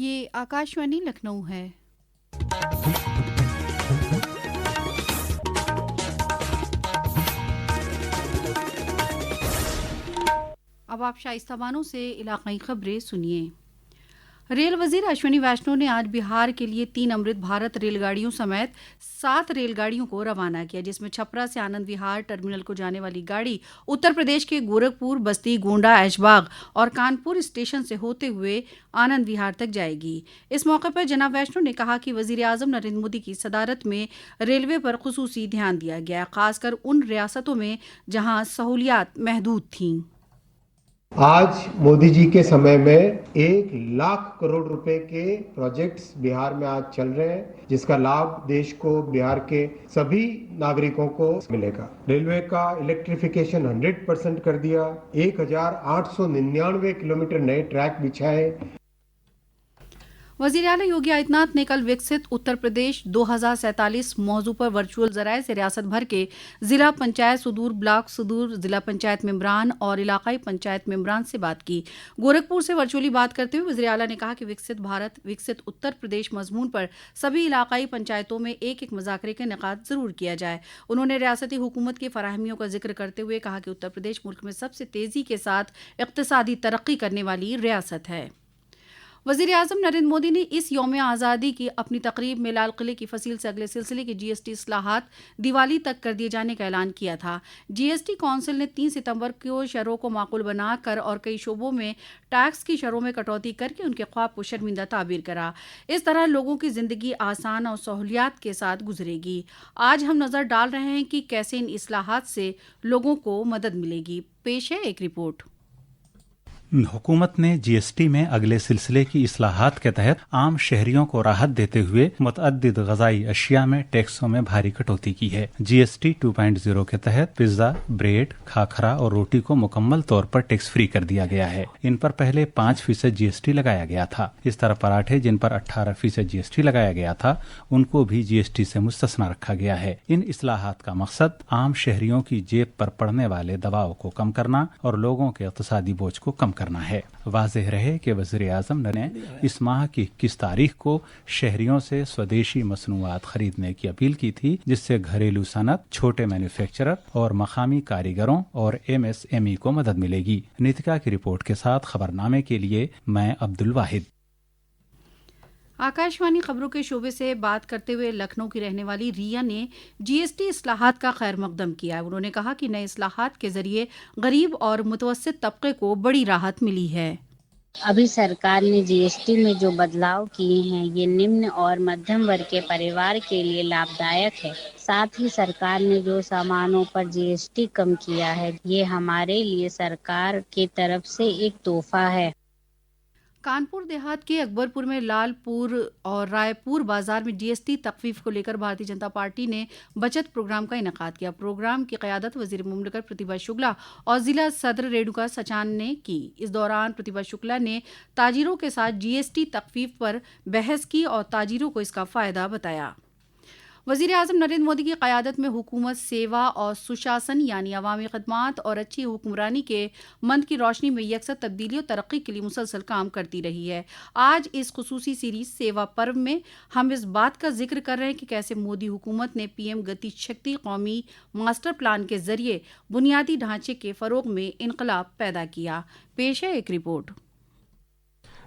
یہ آکاشوانی لکھنؤ ہے۔ اب آپ شائستہ بانو سے علاقائی خبریں سنیے۔ ریل وزیر اشونی ویشنو نے آج بہار کے لیے 3 امرت بھارت ریل گاڑیوں سمیت 7 ریل گاڑیوں کو روانہ کیا، جس میں چھپرا سے آنند وہار ٹرمینل کو جانے والی گاڑی اتر پردیش کے گورکھپور، بستی، گونڈا، ایش باغ اور کانپور اسٹیشن سے ہوتے ہوئے آنند وہار تک جائے گی۔ اس موقع پر جناب ویشنو نے کہا کہ وزیر اعظم نریندر مودی کی صدارت میں ریلوے پر خصوصی دھیان دیا گیا، خاص کر ان ریاستوں میں جہاں سہولیات محدود تھیں۔ آج مودی جی کے سمے میں 1,00,000 کروڑ روپے کے پروجیکٹس بہار میں آج چل رہے ہیں، جس کا لابھ دیش کو، بہار کے سبھی ناگرکوں کو ملے گا۔ ریلوے کا الیکٹریفیکیشن 100% کر دیا، 1,899 کلومیٹر نئے ٹریک بچھائے۔ وزیر اعلیٰ یوگی آدتیہ ناتھ نے کل وکست اتر پردیش 2047 موضوع پر ورچوئل ذرائع سے ریاست بھر کے ضلع پنچایت صدور، بلاک صدور، ضلع پنچایت ممبران اور علاقائی پنچایت ممبران سے بات کی۔ گورکھپور سے ورچوئلی بات کرتے ہوئے وزیر اعلیٰ نے کہا کہ وکست بھارت، وکست اتر پردیش مضمون پر سبھی علاقائی پنچایتوں میں ایک مذاکرے کا انعقاد ضرور کیا جائے۔ انہوں نے ریاستی حکومت کی فراہمیوں کا ذکر کرتے ہوئے کہا کہ اتر پردیش ملک میں سب سے تیزی کے ساتھ اقتصادی ترقی کرنے والی ریاست ہے۔ وزیر اعظم نریندر مودی نے اس یوم آزادی کی اپنی تقریب میں لال قلعے کی فصیل سے اگلے سلسلے کی GST اصلاحات دیوالی تک کر دیے جانے کا اعلان کیا تھا۔ GST کونسل نے 3 ستمبر کو شرحوں کو معقول بنا کر اور کئی شعبوں میں ٹیکس کی شرحوں میں کٹوتی کر کے ان کے خواب کو شرمندہ تعبیر کرا۔ اس طرح لوگوں کی زندگی آسان اور سہولیات کے ساتھ گزرے گی۔ آج ہم نظر ڈال رہے ہیں کہ کیسے ان اصلاحات سے لوگوں کو مدد ملے گی۔ پیش ہے ایک رپورٹ۔ حکومت نے GST میں اگلے سلسلے کی اصلاحات کے تحت عام شہریوں کو راحت دیتے ہوئے متعدد غذائی اشیاء میں ٹیکسوں میں بھاری کٹوتی کی ہے۔ GST 2.0 کے تحت پیزا، بریڈ، کھاکھرا اور روٹی کو مکمل طور پر ٹیکس فری کر دیا گیا ہے۔ ان پر پہلے 5% GST لگایا گیا تھا۔ اس طرح پراٹھے جن پر 18% GST لگایا گیا تھا ان کو بھی GST سے مستثنی رکھا گیا ہے۔ ان اصلاحات کا مقصد عام شہریوں کی جیب پر پڑنے والے دباؤ کو کم کرنا اور لوگوں کے اقتصادی بوجھ کو کم کرنا ہے۔ واضح رہے کہ وزیر اعظم نے اس ماہ کی 21 تاریخ کو شہریوں سے سودیشی مصنوعات خریدنے کی اپیل کی تھی، جس سے گھریلو صنعت، چھوٹے مینوفیکچرر اور مقامی کاریگروں اور MSME کو مدد ملے گی۔ نیتکا کی رپورٹ کے ساتھ خبرنامے کے لیے میں عبد الواحد۔ آکاشوانی خبروں کے شعبے سے بات کرتے ہوئے لکھنؤ کی رہنے والی ریا نے GST اصلاحات کا خیر مقدم کیا ہے۔ انہوں نے کہا کہ نئے اصلاحات کے ذریعے غریب اور متوسط طبقے کو بڑی راحت ملی ہے۔ ابھی سرکار نے GST میں جو بدلاؤ کیے ہیں یہ نمن اور مدھیم ورگ کے پریوار کے لیے لابھدایک ہے۔ ساتھ ہی سرکار نے جو سامانوں پر GST کم کیا ہے یہ ہمارے لیے سرکار کی طرف سے ایک تحفہ ہے۔ کانپور دیہات کے اکبر پور میں لال پور اور رائے پور بازار میں GST تخفیف کو لے کر بھارتیہ جنتا پارٹی نے بچت پروگرام کا انعقاد کیا۔ پروگرام کی قیادت وزیر مملکت پرتیبھا شکلا اور ضلع صدر ریڈوکا سچان نے کی۔ اس دوران پرتیبھا شکلا نے تاجروں کے ساتھ GST تخفیف پر بحث کی اور تاجروں کو اس کا فائدہ بتایا۔ وزیر اعظم نریندر مودی کی قیادت میں حکومت سیوا اور سشاسن یعنی عوامی خدمات اور اچھی حکمرانی کے منتر کی روشنی میں یکسر تبدیلی اور ترقی کے لیے مسلسل کام کرتی رہی ہے۔ آج اس خصوصی سیریز سیوا پرو میں ہم اس بات کا ذکر کر رہے ہیں کہ کیسے مودی حکومت نے PM گتی شکتی قومی ماسٹر پلان کے ذریعے بنیادی ڈھانچے کے فروغ میں انقلاب پیدا کیا۔ پیش ہے ایک رپورٹ۔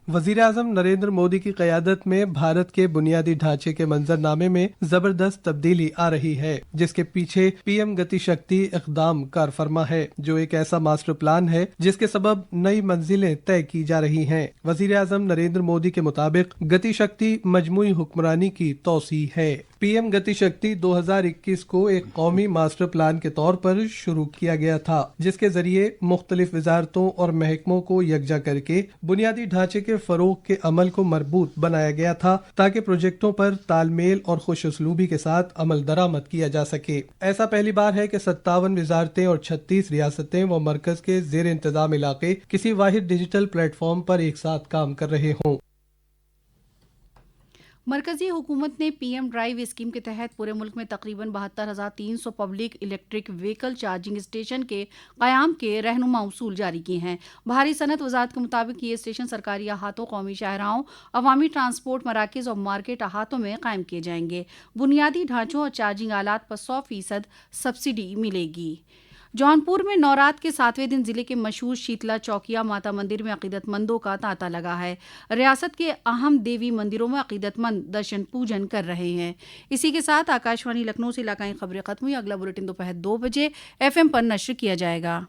وزیر اعظم نریندر مودی کی قیادت میں بھارت کے بنیادی ڈھانچے کے منظرنامے میں زبردست تبدیلی آ رہی ہے، جس کے پیچھے PM گتی شکتی اقدام کار فرما ہے، جو ایک ایسا ماسٹر پلان ہے جس کے سبب نئی منزلیں طے کی جا رہی ہیں۔ وزیر اعظم نریندر مودی کے مطابق گتی شکتی مجموعی حکمرانی کی توسیع ہے۔ PM گتی شکتی 2021 کو ایک قومی ماسٹر پلان کے طور پر شروع کیا گیا تھا، جس کے ذریعے مختلف وزارتوں اور محکموں کو یکجا کر کے بنیادی ڈھانچے کے فروغ کے عمل کو مربوط بنایا گیا تھا تاکہ پروجیکٹوں پر تال میل اور خوش اسلوبی کے ساتھ عمل درآمد کیا جا سکے۔ ایسا پہلی بار ہے کہ 57 وزارتیں اور 36 ریاستیں و مرکز کے زیر انتظام علاقے کسی واحد ڈیجیٹل پلیٹ فارم پر ایک ساتھ کام کر رہے ہوں۔ مرکزی حکومت نے پی ایم ڈرائیو اسکیم کے تحت پورے ملک میں تقریباً 72,300 public electric vehicle charging station کے قیام کے رہنما اصول جاری کیے ہیں۔ بھاری صنعت وزارت کے مطابق یہ اسٹیشن سرکاری احاطوں، قومی شاہراہوں، عوامی ٹرانسپورٹ مراکز اور مارکیٹ احاطوں میں قائم کیے جائیں گے۔ بنیادی ڈھانچوں اور چارجنگ آلات پر 100% سبسڈی ملے گی۔ جونپور میں نورات کے 7ویں دن ضلع کے مشہور شیتلا چوکیا ماتا مندر میں عقیدت مندوں کا تانتا لگا ہے۔ ریاست کے اہم دیوی مندروں میں عقیدت مند درشن پوجن کر رہے ہیں۔ اسی کے ساتھ آکاشوانی لکھنؤ سے علاقائی خبریں ختم ہوئی۔ اگلا بلیٹن دوپہر 2 بجے FM پر نشر کیا جائے گا۔